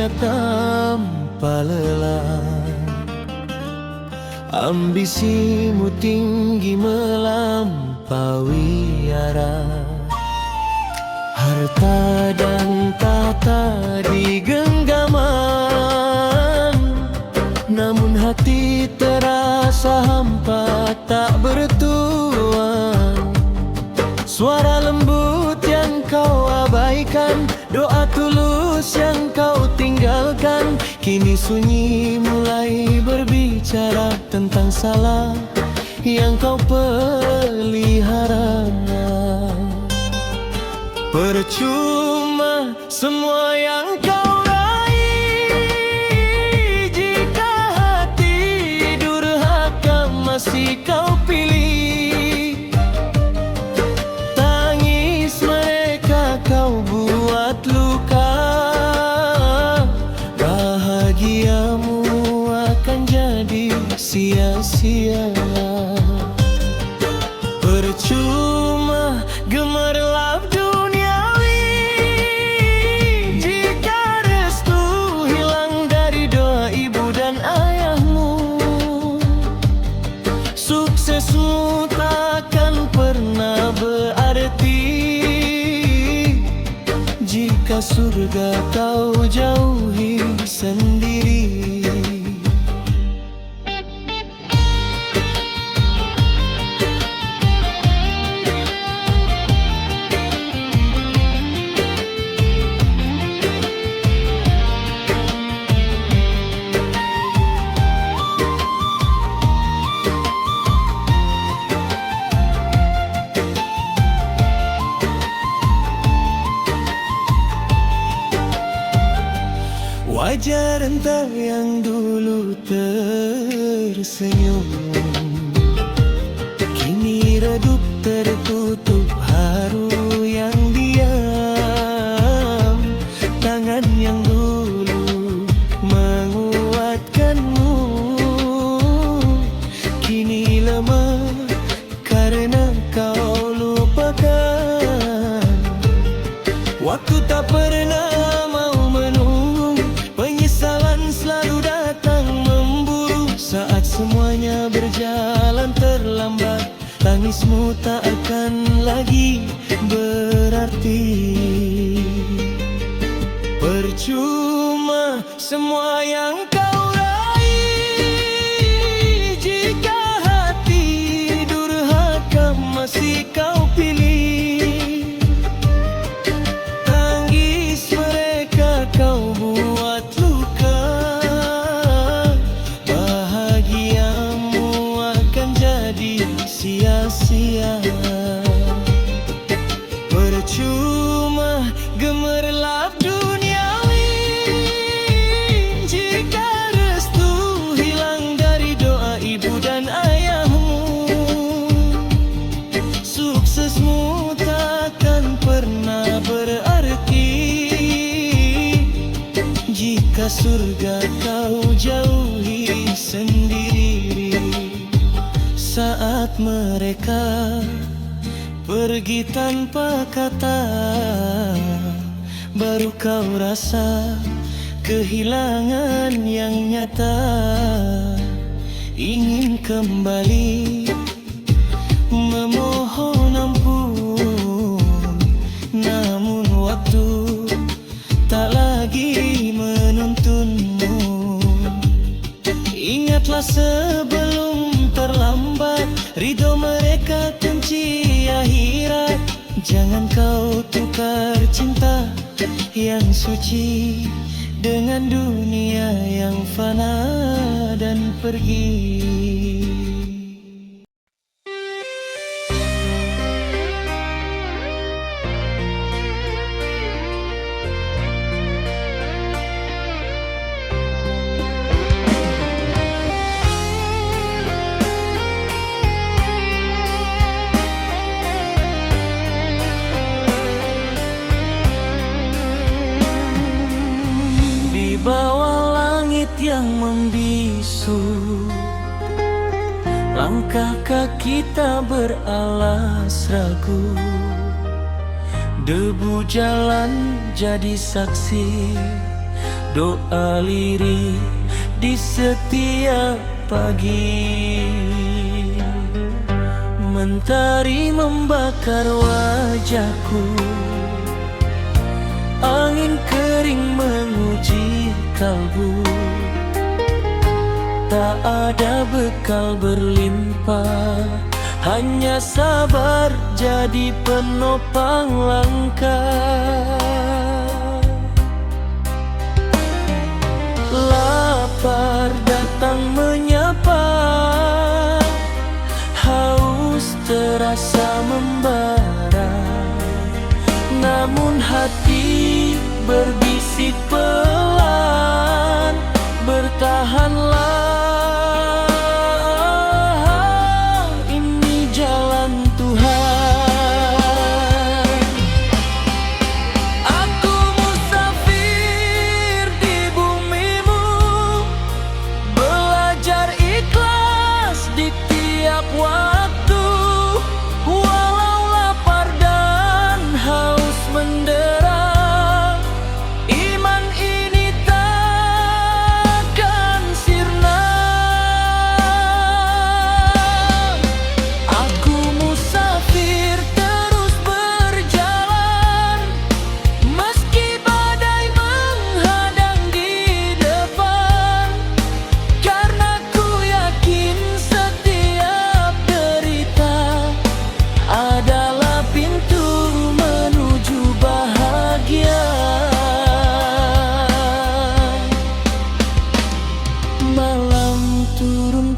dunia tanpa lelah. Ambisimu tinggi melampaui arah. Harta dan tahta di genggaman, namun hati terasa hampa tak bertuan. Suara lembut yang kau abaikan, doa tulus yang kau tinggalkan, kini sunyi mulai berbicara tentang salah yang kau pelihara. Percuma semua yang kau raih jika hati durhaka masih kau pilih. Tangis mereka kau buat luka, bahagiamu akan jadi sia-sia. Percuma gemerlap duniawi jika restu hilang dari doa ibu dan ayahmu. Suksesmu takkan pernah berarti jika surga kau jauhi sendiri. Wajah renta yang dulu tersenyum kini redup tertutup haru yang diam. Tangan yang dulu menguatkanmu kini lemah karena kau lupakan. Waktu tak pernah mau menunggu, penyesalan selalu datang memburu. Saat semuanya berjalan terlambat, tangismu tak akan lagi berarti. Percuma semua yang kau raih jika hati durhaka masih kau pilih. Tangis mereka kau buat luka, bahagiamu akan jadi sia-sia. Percuma gemerlap duniawi jika restu hilang dari doa ibu dan ayahmu. Suksesmu takkan pernah berarti jika surga kau jauhi sendiri. Saat mereka pergi tanpa kata, baru kau rasa kehilangan yang nyata. Ingin kembali memohon ampun, namun waktu tak lagi menuntunmu. Ingatlah sebelum terlambat, ridho mereka kunci akhirat. Jangan kau tukar cinta yang suci dengan dunia yang fana dan pergi. Bawah langit yang membisu, langkah kaki tak beralas ragu. Debu jalan jadi saksi doa lirik di setiap pagi. Mentari membakar wajahku, angin kering menguji kalbu. Tak ada bekal berlimpah, hanya sabar jadi penopang langkah. Lapar datang menyapa, haus terasa membara, namun hati berbisik pelan, bertahanlah.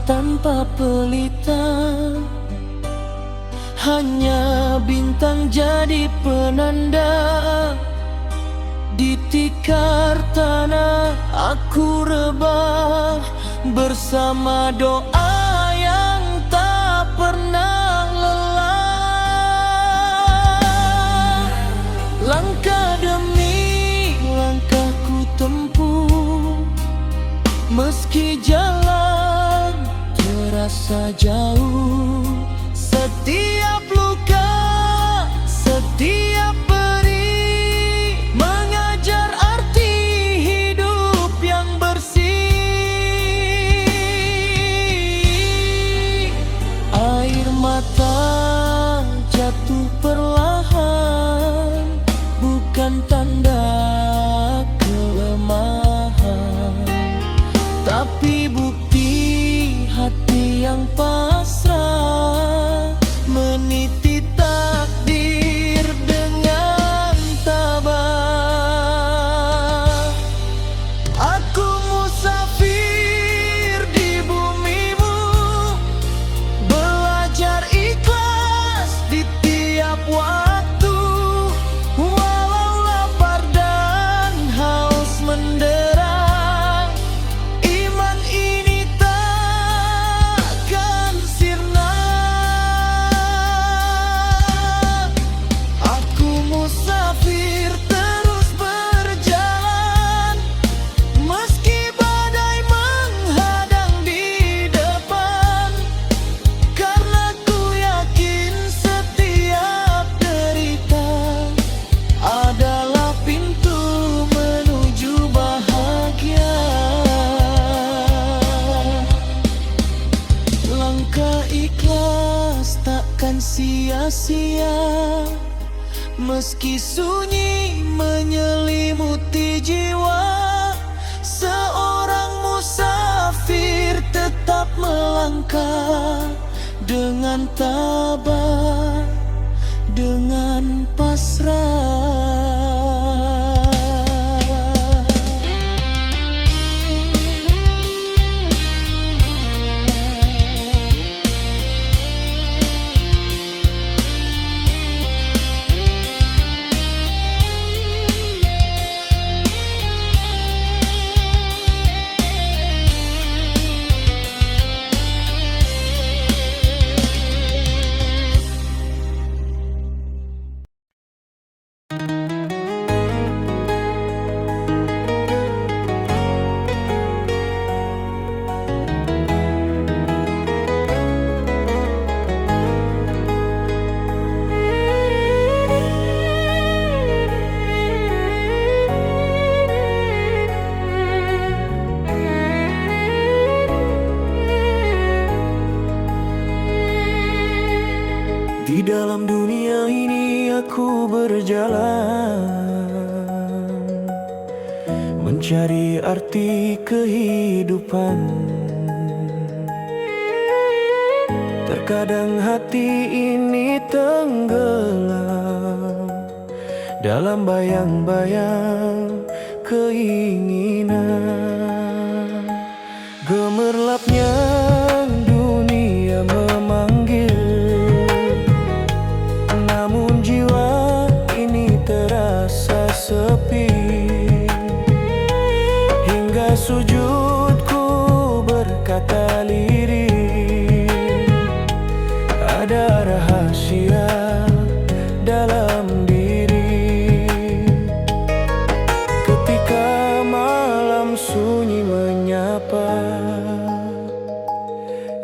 Tanpa pelita, hanya bintang jadi penanda. Di tikar tanah aku rebah, bersama doa yang tak pernah lelah. Langkah demi langkah ku tempuh, meski jalan terasa jauh. Setiap luka, setiap perih mengajar arti hidup yang bersih. Air mata jatuh perlahan, bukan tanda kelemahan, tapi bukti hati yang pasrah, meniti takdir dengan tabah. Aku musafir di bumimu, belajar ikhlas di tiap waktu. Walau lapar dan haus mendera, iman ini takkan sirna. Aku musafir terus berjalan, meski badai menghadang di depan, karena ku yakin setiap derita adalah pintu menuju bahagia. Langkah ikhlas takkan sia-sia, meski sunyi menyelimuti jiwa. Seorang musafir tetap melangkah dengan tabah, dengan pasrah. dalam dunia ini aku berjalan, mencari arti kehidupan. Terkadang hati ini tenggelam dalam bayang-bayang keinginan. Gemerlapnya dunia memanggil, namun jiwa ini terasa sepi. Hingga sujudku berkata lirih, ada rahasia dalam diri. Ketika malam sunyi menyapa,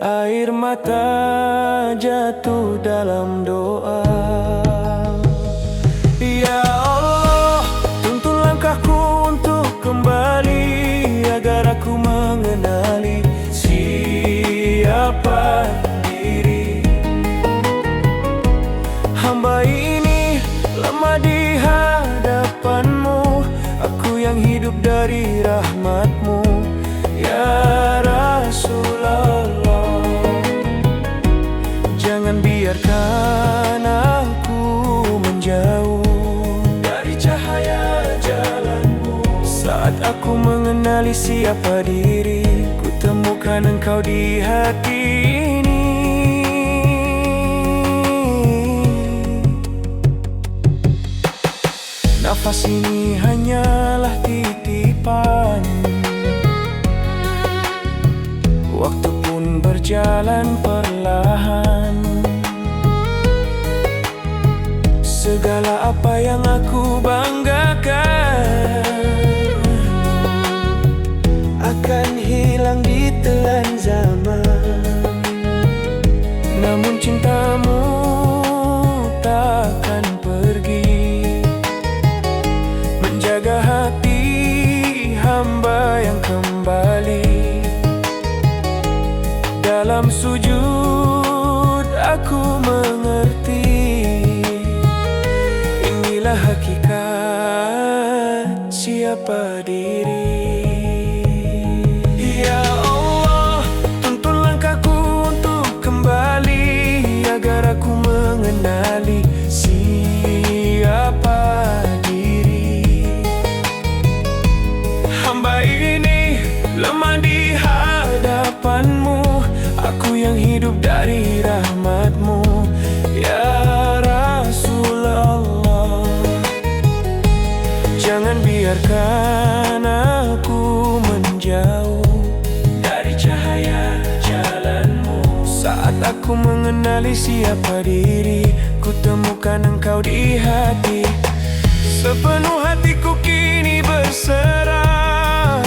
air mata jatuh dalam doa. Ya Allah, tuntun langkahku untuk kembali, agar aku mengenali siapa diri. Hamba ini lemah di hadapanmu, aku yang hidup dari rahmatmu, ya Rasulullah. Jangan biarkan aku menjauh dari cahaya jalanmu. Saat aku mengenali siapa diri, ku temukan engkau di hati ini. Nafas ini hanyalah titipan, waktu pun berjalan perlahan. Segala apa yang aku banggakan akan hilang ditelan zaman, namun cintamu takkan pergi, menjaga hati hamba yang kembali. Dalam sujud aku mengerti, inilah hakikat siapa diri. Ya Allah, tuntun langkahku untuk kembali, agar aku mengenali siapa diri. Hamba ini lemah di hadapanmu, aku yang hidup dari rahmatmu, ya Rasulullah. Jangan biarkan aku menjauh dari cahaya jalanmu. Saat aku mengenali siapa diri, ku temukan engkau di hati. Sepenuh hatiku kini berserah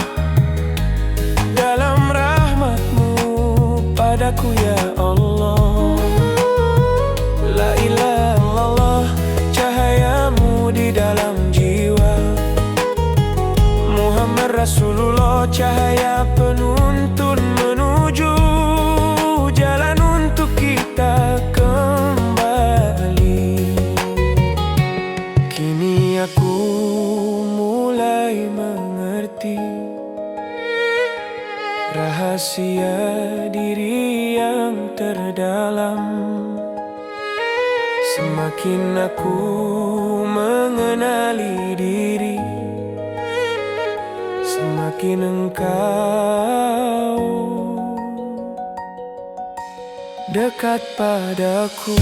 dalam rahmatmu padaku, ya Allah. La ilaha illallah, cahayamu di dalam jiwa. Muhammad Rasulullah, cahaya penuntun menuju jalan untuk kita kembali. Kini aku mulai mengerti rahasia diri yang terdalam. Semakin aku mengenali diri, semakin engkau dekat padaku.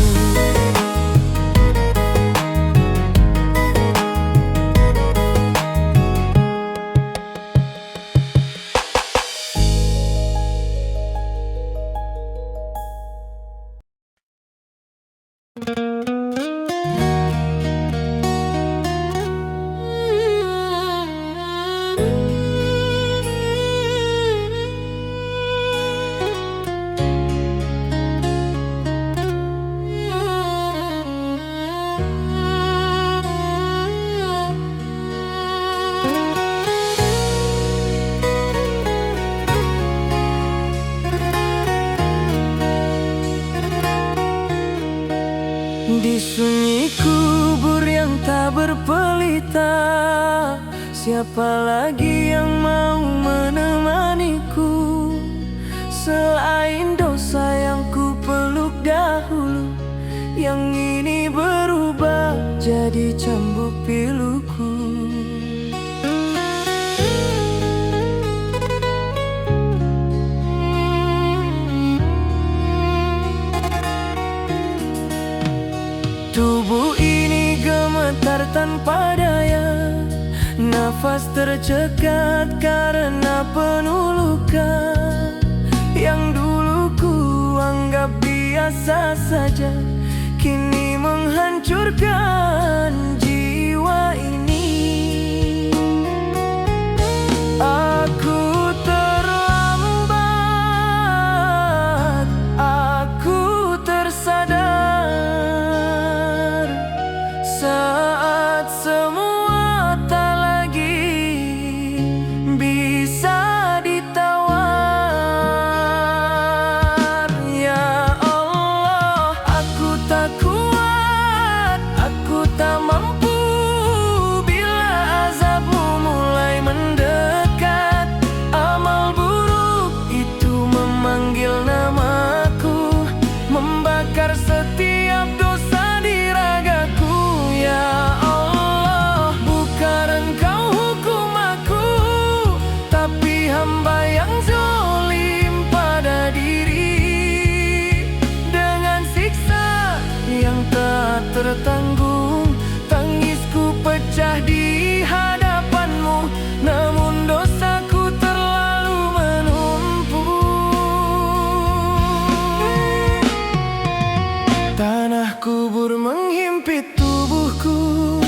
Di sunyi kubur yang tak berpelita, siapa lagi yang mau menemaniku selain dosa yang ku peluk dahulu, yang ini berubah jadi cambuk piluku. Tubuh ini gemetar tanpa daya, nafas tercekat karena penuh luka. Yang dulu ku anggap biasa saja, kini menghancurkan jiwa ini. Aku terlambat, aku tersadar saat semua tak lagi bisa ditawar. Ya Allah, aku tak kuat, aku tak mampu bila azabmu mulai mendekat. Amal buruk itu memanggil namaku, membakar setiap dosa di ragaku. Ya Allah, bukan Engkau hukum aku, tapi hamba yang zalim pada diri. Dengan siksa yang tak tertanggung, tangisku pecah di hadapanmu, namun dosaku terlalu menumpuk. Tanah kubur menghimpit tubuhku,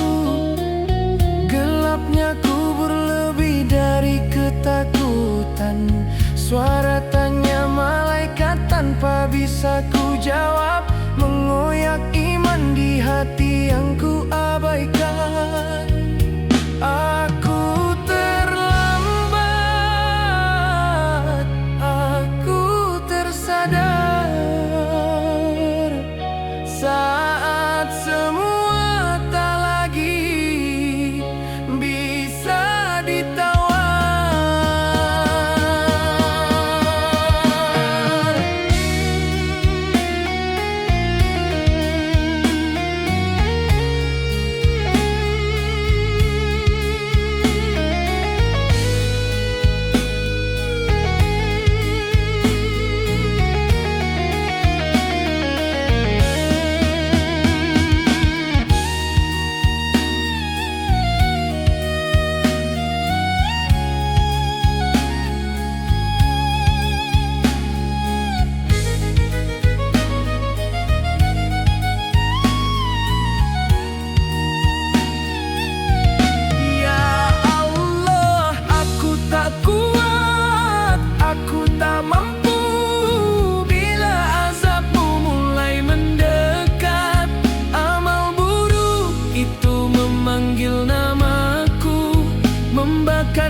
gelapnya kubur lebih dari ketakutan. Suara tanya malaikat tanpa bisa ku jawab, mengoyak iman di hati yang ku abaikan. Aku terlambat, aku tersadar saat semua tak lagi bisa ditawar.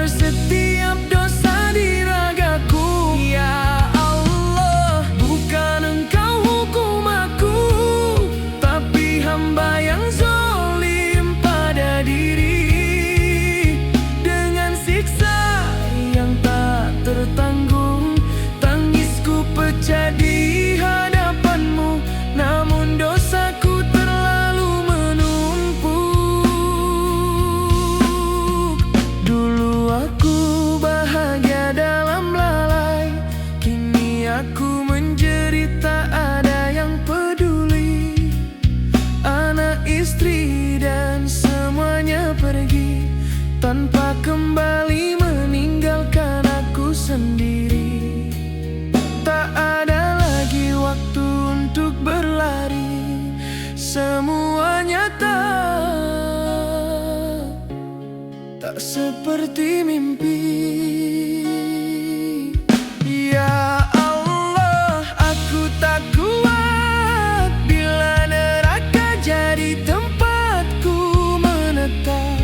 Setiap dosa di ragaku. Ya Allah, bukan Engkau hukum aku, tapi hamba yang zalim pada diri. Dengan siksa yang tak tertanggung, tangisku pecah di hadapanmu, namun dosaku terlalu menumpuk. Dulu aku bahagia dalam lalai, kini aku menjerit tak ada yang peduli. Anak, istri dan semuanya pergi tanpa kembali, meninggalkan aku sendiri. Tak ada lagi waktu untuk berlari, semuanya tak seperti mimpi. Ya Allah, aku tak kuat bila neraka jadi tempatku menetap.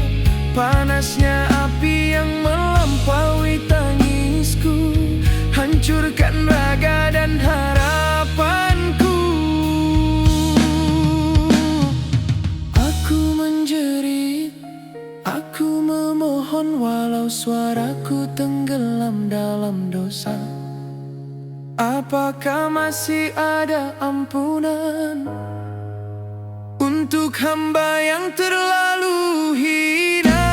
Panasnya api yang melampaui tangisku, hancurkan raga dan harapanku. dosa. Apakah masih ada ampunan untuk hamba yang terlalu hina?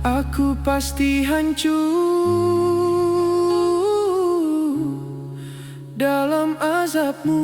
Aku pasti hancur dalam azab-Mu.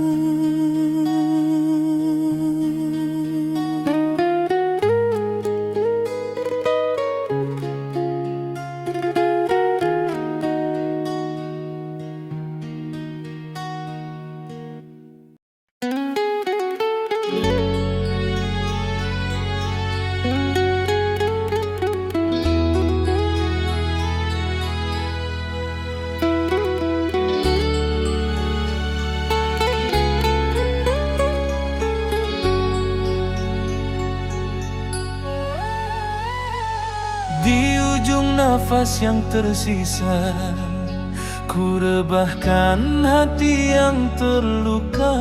Di ujung nafas yang tersisa, ku rebahkan hati yang terluka.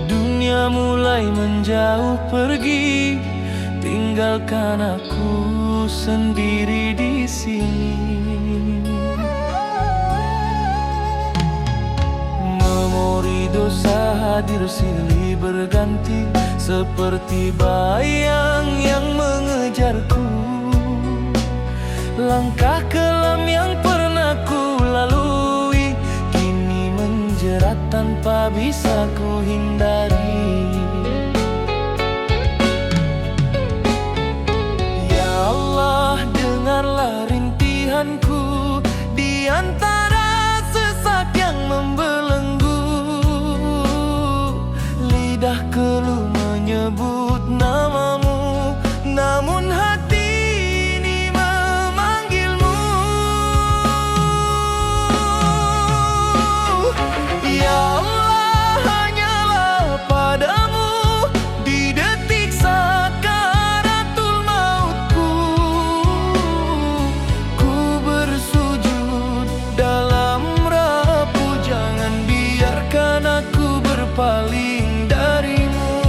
Dunia mulai menjauh pergi, tinggalkan aku sendiri di sini. Memori dosa hadir silih berganti, seperti bayang yang mengejarku. Langkah kelam yang pernah ku lalui, kini menjerat tanpa bisa ku hindari. Ya Allah, dengarlah rintihanku di antara sesak yang membelenggu. Lidah keluh menyebut namamu, namun hati ini memanggilmu. Ya Allah, hanyalah padamu di detik sakaratul mautku. Ku bersujud dalam rapuh, jangan biarkan aku berpaling darimu.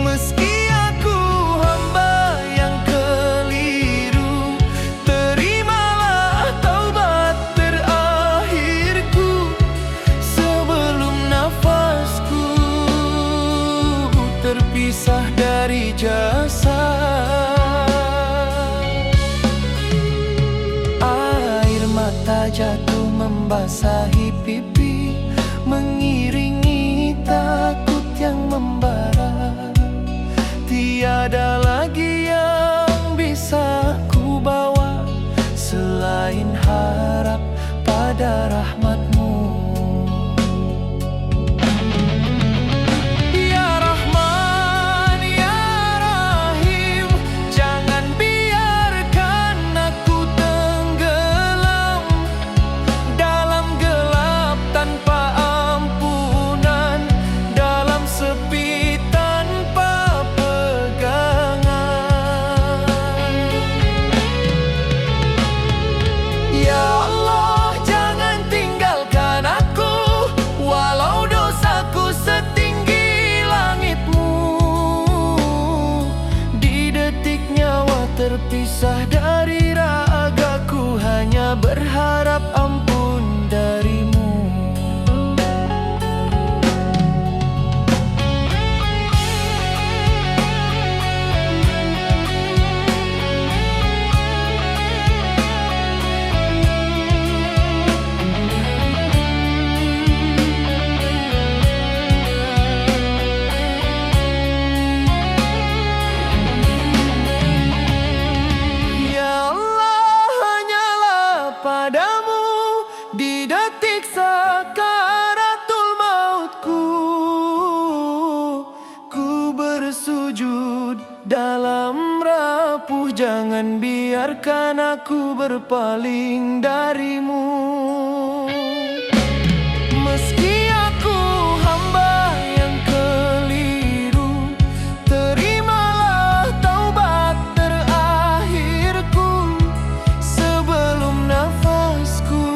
Meski aku hamba yang keliru, terimalah taubat terakhirku sebelum nafasku terpisah dari jasad. Air mata jatuh membasahi pipi, mengiringi takut yang membara. Tiada lagi yang bisa ku bawa selain harap pada rahmat-Mu. Ya Rahman, Ya Rahim, jangan biarkan aku tenggelam dalam gelap tanpa ampunan, dalam sepi tanpa pegangan. Ya Allah, jangan tinggalkan aku, walau dosaku setinggi langit-Mu. Di detik nyawa terpisah dari ragaku, hanya berharap ampun dari-Mu. sujud dalam rapuh. Jangan biarkan aku berpaling darimu. Meski aku hamba yang keliru, terimalah taubat terakhirku sebelum nafasku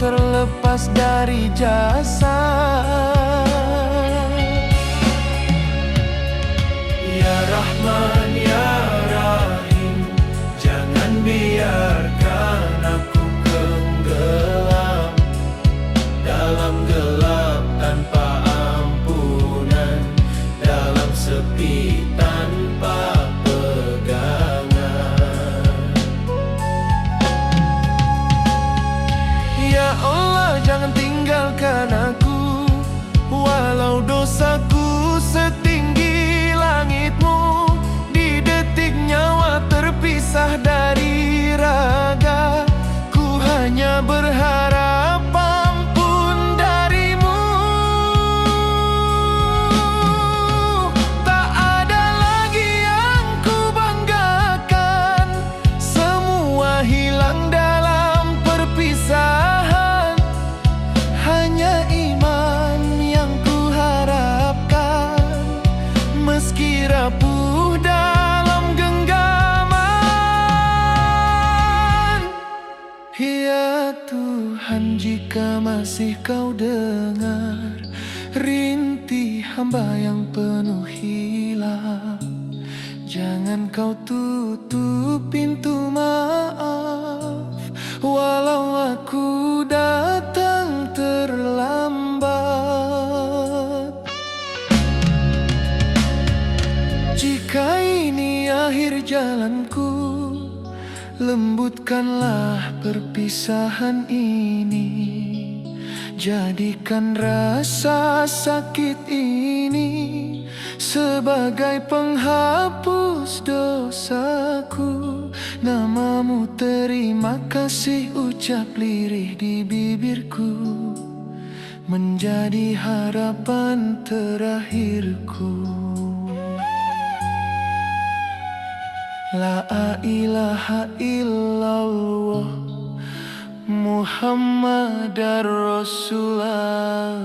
terlepas dari jasad. Ya Rahman ya Rahim, jangan biarkan aku tenggelam dalam gelap tanpa ampunan, dalam sepi tanpa pegangan. Ya Allah, jangan tinggalkan aku, walau dosaku setinggi langitmu. Di detik nyawa terpisah dari raga, ku hanya berharap ampun darimu. Tak ada lagi yang ku banggakan, semua hilang dalam perpisahan. Hanya iman yang ku harapkan, meski rapuh dalam genggaman. Ya Tuhan, jika masih kau dengar rintih hamba yang penuh hilaf, jangan kau tutup pintu maaf, walau aku datang terlambat. Jika ini akhir jalanku, lembutkanlah perpisahan ini. Jadikan rasa sakit ini sebagai penghapus dosaku. Namamu terima kasih ucap lirih di bibirku, menjadi harapan terakhirku. La ilaha illallah Muhammadar Rasulullah.